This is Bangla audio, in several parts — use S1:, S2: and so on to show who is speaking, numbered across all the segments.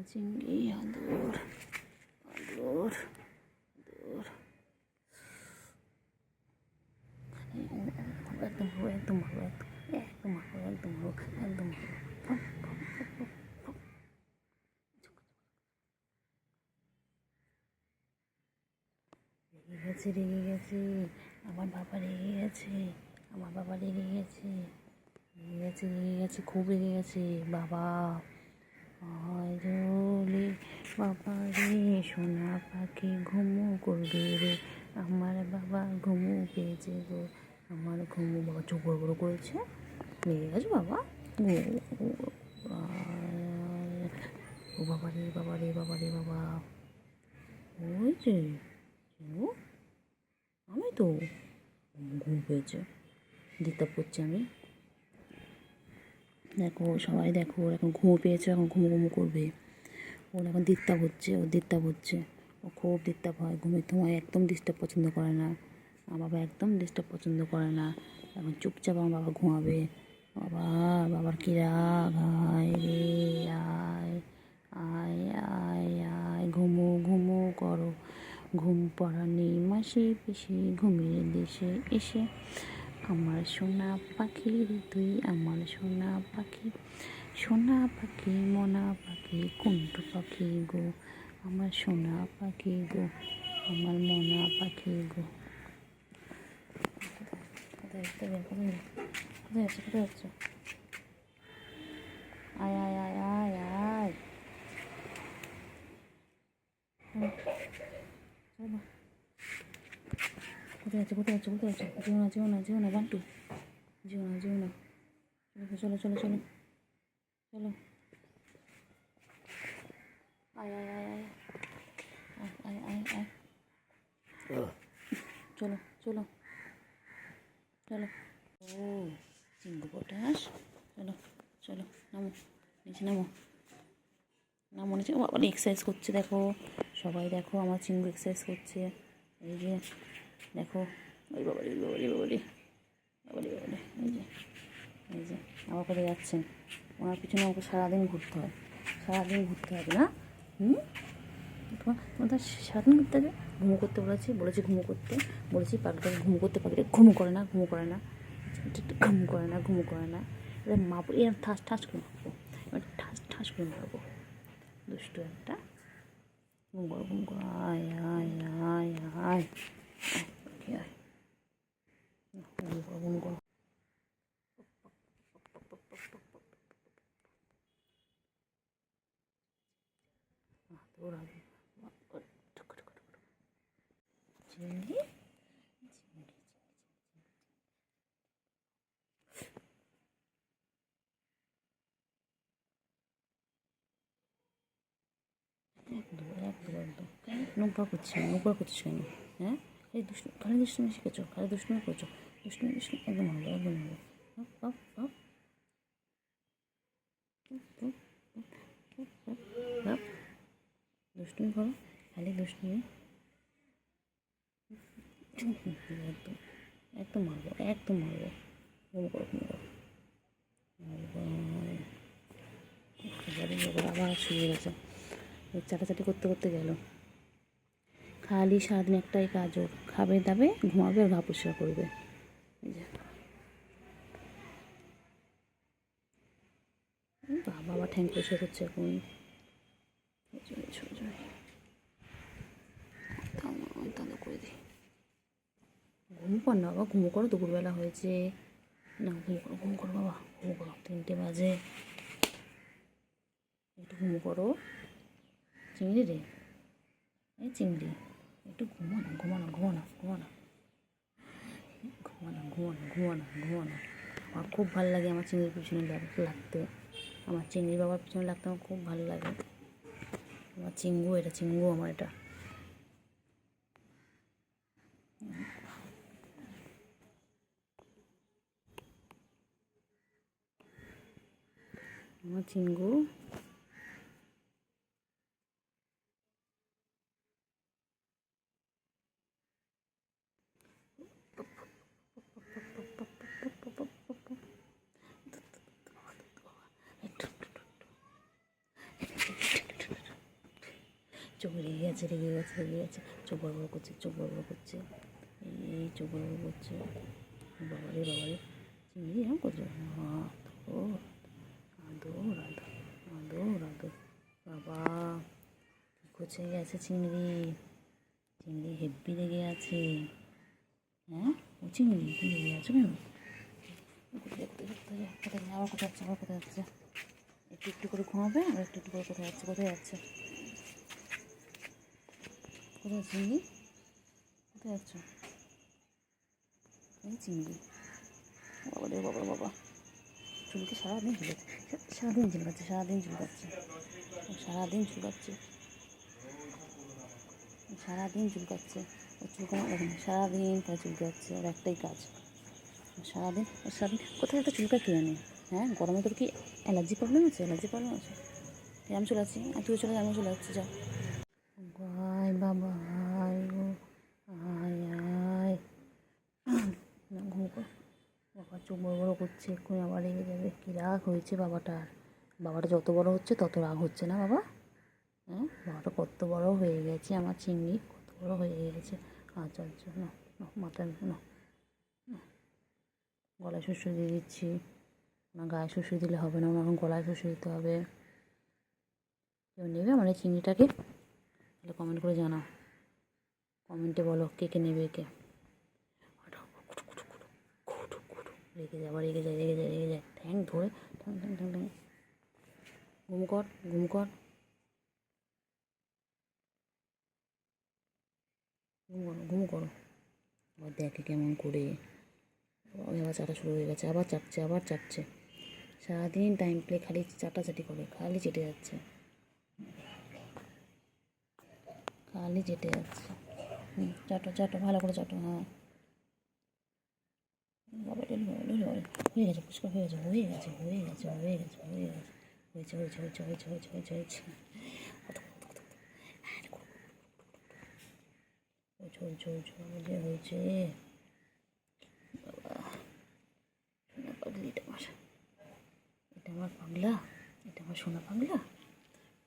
S1: চিংড়ি আদর আদর আদর একদম ভালো একদম ভালো একদম ভালো একদম ভালো একদম ভালো। রেগে গেছে রেগে গেছে আমার বাবা রেগে গেছে আমার বাবা রেগে গেছে রেগে গেছে রেগে গেছে খুব রেগে গেছে বাবা। রে বাবা রে সোনা পাখি ঘুমু করবে রে আমার বাবা ঘুমু পেয়েছে গো আমার ঘুমু। বাবা চোখ বড় বড় করেছে রেগে গেছে বাবা। ও বাবা রে বাবা রে বাবা রে বাবা ওই যে আমি তো ঘুম পেয়েছে ডিস্টার্ব করছি আমি। দেখো সবাই দেখো ওর এখন ঘুমো পেয়েছে এখন ঘুমো ঘুমো করবে। ওর এখন ডিস্টার্ব হচ্ছে ও ডিস্টার্ব হচ্ছে ও খুব ডিস্টার্ব হয় ঘুমের সময় একদম ডিস্টার্ব পছন্দ করে না। আমার বাবা একদম ডিস্টার্ব পছন্দ করে না। এখন চুপচাপ আমার বাবা ঘুমাবে। বাবা বাবার কী রাগ আয় রে আয় আয় আয় আয় ঘুমো ঘুমো করো ঘুম পড়ানি মাসি পিসি ঘুমিয়ে দেশে এসে আমার সোনা পাখি রে তুই আমার সোনা পাখি মনা পাখি কুন্টু পাখি গো আমার সোনা পাখি গো আমার মনা পাখি গো। কোথায় যাচ্ছে আয় আয় আয় আয় আয় কোথায় আছে যেও না বান্টু যেও না চলো চলো চলো আয় আয় আয় আয় আয় আয় আয় চলো চলো চলো ও চিংড়ি পটাশ চলো চলো নামো নিচে নামো নিচে আবার এক্সারসাইজ করছে দেখো সবাই দেখো আমার চিংড়ি এক্সারসাইজ করছে এই যে দেখো ওই বাবারি এই যে আমার করে যাচ্ছেন ওনার পিছনে আমাকে সারাদিন ঘুরতে হয় না তোমার সারাদিন ঘুরতে হবে ঘুমো করতে বলেছি ঘুমো করতে বলেছি পাখিটাকে ঘুমো করতে পাখিটা ঘুমো করে না ঘুমো করে না এবার মারবো এর ঠাস করে মারবো এবার ঠাস করে মারবো দুষ্টু একটা ঘুম করো আয় আয় আয় আয় আয় ঘুম করো চিংড়ি একদম নোংরা করছিস কেন হ্যাঁ এই খালি দুষ্টুমি শিখেছো খালি দুষ্টুমি করছো দুষ্টুমি একদম ভালো দুষ্টুমি করো খালি দুষ্টুমি একদম মারবো আবার শুয়ে গেছে চাটাচাটি করতে গেল খালি সারাদিন একটাই কাজ ওর খাবে দাবে ঘুমাবে আর গা পরিষ্কার করবে। বাবা ঠ্যাং পরিষ্কার করছে এখন করে দিই ঘুমো কর না বাবা ঘুমো করো দুপুরবেলা হয়েছে না ঘুম করো বাবা ঘুমো করো 3টে বাজে একটু ঘুমো করো চিংড়ি রে এই চিংড়ি একটু ঘুমো না আমার খুব ভালো লাগে আমার চিংড়ির পিছনে লাগতে আমার চিংড়ি বাবার পিছনে লাগতে আমার খুব ভালো লাগে আমার চিঙ্গু আমার এটা আমার চিঙ্গু চোখ রেগে গেছে, রেগে গেছে, রেগে গেছে, চোখ বড় বড় করছে, চোখ বড় বড় করছে, এই চোখ বড় বড় করছে। বাবারে বাবারে, চিংড়ি এরকম করছে, ও আদো রাধো, আদো রাধো, বাবা কী করছে গেছে চিংড়ি, চিংড়ি হেব্বি রেগে আছে। হ্যাঁ ও চিংড়ি, তুমি রেগে আছো কেন? কোথায় আবার কোথায় যাচ্ছে, আবার কোথায় যাচ্ছে? একটু একটু করে ঘুমাবে আর একটু একটু করে কোথায় যাচ্ছে, কোথায় যাচ্ছে, কোথায় চিংড়ি, কোথায় যাচ্ছ? এই চিংড়ি, বাবা রে বাবা, বাবা চুলকে সারাদিন ঝুলেছে, সারাদিন চুলকাচ্ছে, সারাদিন চুলকাচ্ছে, সারাদিন চুলকাচ্ছে, সারাদিন চুলকাচ্ছে। ও চুলকানো দেখেন, সারাদিন পরে চুলকাচ্ছে, ওর একটাই কাজ সারাদিন। সারাদিন কোথায় একটা চুলকা কে জানে? হ্যাঁ গরমে তোর কি অ্যালার্জি প্রবলেম আছে? অ্যালার্জি প্রবলেম আছে? আমি চলে যাচ্ছি, আর তুই চলে যা, আমি চলে যাচ্ছি, যা। আয় বাবা আয় গো, আয় আয়, না ঘুম কর। বাবা চোখ বড় বড় করছে, এক্ষুনি আবার রেগে যাবে। কী রাগ হয়েছে বাবাটার, বাবাটা যত বড় হচ্ছে তত রাগ হচ্ছে না বাবা? হ্যাঁ বাবাটা কত বড় হয়ে গেছে, আমার চিংড়ি কত বড় হয়ে গেছে। আচ্ছা আচ্ছা, না না মাথায় না, গলায় শুষে দিয়ে দিচ্ছি, না গায়ে শুষে দিলে হবে না, এখন গলায় শুষে দিতে হবে। কেউ নেবে আমার এই চিংড়িটাকে? তাহলে কমেন্ট করে জানাও, কমেন্টে বলো কে কে নেবে, কে। রেগে যায়, আবার রেগে যায়, রেগে যায়, রেগে যায়, ঠ্যাং ধরে ঠ্যাং ঠ্যাং ঠ্যাং ঠ্যাং। ঘুম কর, ঘুম কর, ঘুম করো, ঘুম করো। আবার দেখে কেমন করে, ওই আবার চাটা শুরু হয়ে গেছে, আবার চাটছে, আবার চাটছে। সারাদিন টাইম প্লে খালি চাটাচাটি করে, খালি চেটে যাচ্ছে, খালি চেটে যাচ্ছে। চাটো চাটো, ভালো করে চাটো, হ্যাঁ। বাবা হয়ে গেছে, পুষ্কর হয়ে গেছে, হয়ে গেছে, হয়ে গেছে, হয়ে গেছে, হয়ে গেছে, হয়েছে, হয়েছে, হয়েছে, হয়েছে, হয়েছে, হয়েছে, হয়েছে, হয়েছে, হয়েছে, হয়েছে, হয়েছে, বাবা সোনা পাগলি, এটা আমার, এটা আমার পাগলা, এটা আমার সোনা পাগলা,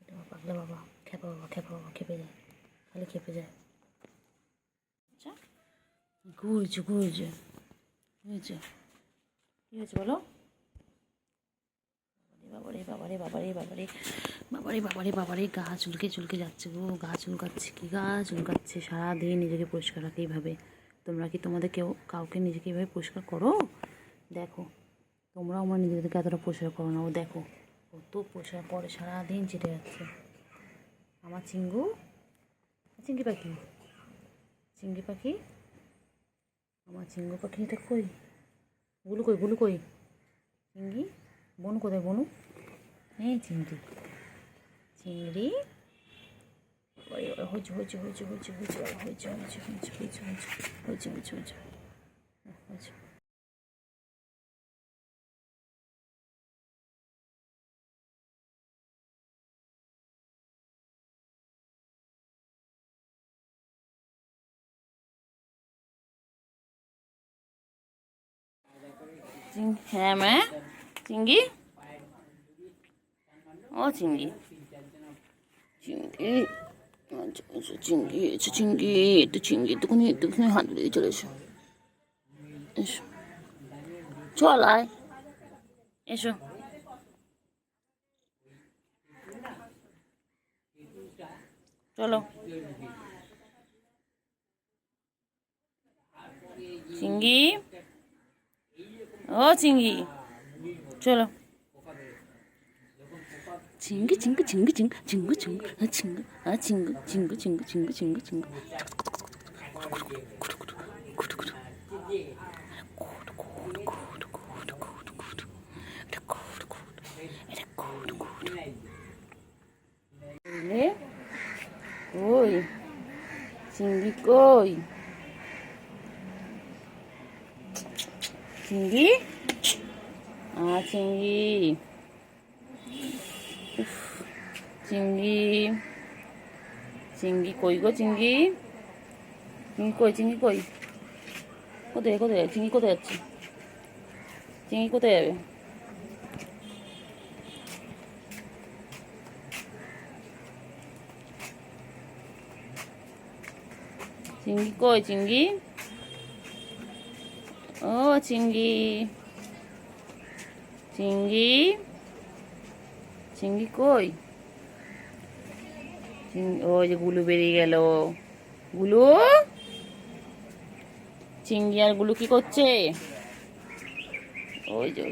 S1: এটা আমার পাগলা বাবা। খেপা বাবা, খেপা বাবা, খেপে যায়, খালি খেপে যায়। আচ্ছা ঘুরছে, ঘুরছে, হয়েছে, কী হয়েছে বলো? বাবারে বাবারে বাবারে বাবারে বাবারে বাবারে বাবারে, গা চুলকে চুলকে যাচ্ছে গো, গা চুলকাচ্ছে, কি গা চুলকাচ্ছে। সারাদিন নিজেকে পরিষ্কার রাখে এইভাবে। তোমরা কি তোমাদের কাউকে নিজেকে এইভাবে পরিষ্কার করো? দেখো তোমরাও আমার নিজেদেরকে এতটা পরিষ্কার করো না, ও দেখো কত পরিষ্কার করে, সারাদিন চেটে যাচ্ছে। আমার চিঙ্গু, চিঙ্গি পাখি, চিঙ্গি পাখি, আমার চিঙ্গু পাখি, এটা কই? গুলু কই, গুলু কই? চিঙ্গি, বনু কোথায়, বনু? এই চিংড়ি, চিংড়ি, হয়েছে, হয়েছে, হয়েছে, হয়েছে, হয়েছে, হয়েছে, হয়েছে, হয়েছে, হয়েছে, হয়েছে, হয়েছে, হয়েছে, হয়েছে। হ্যাঁ মা, চিংড়ি, ও চিংড়ি, চিংড়ি, আচ্ছা আচ্ছা, চিংড়ি এসো, চিংড়ি, একটু চিংড়ি, একটুখানি একটুখানি হাত ধরে চলে এসো, এসো, চল আয়, এসো, চলো চিংড়ি, ও চিংড়ি, চলো। চিঙ্গু চিঙ্গু চিঙ্গু চিঙ্গু চিঙ্গু চিঙ্গু চিঙ্গু চিঙ্গু চিঙ্গু চিঙ্গু চিঙ্গু চিঙ্গু চিঙ্গু কই চিংড়ি, কই চিংড়ি, চিংড়ি, চিংড়ি, চিংড়ি কই গো, চিংড়ি, চিংড়ি কই, চিংড়ি কই, কোথায় কোথায় চিংড়ি, কোথায় যাচ্ছে, চিংড়ি কোথায় যাবে? চিঙ্গি কই চিঙ্গি? ও চিঙ্গি, চিঙ্গি, চিঙ্গি কই? ওই যে গুলু বেরিয়ে গেল। গুলু, চিঙ্গি আর গুলু কি করছে? ওই যে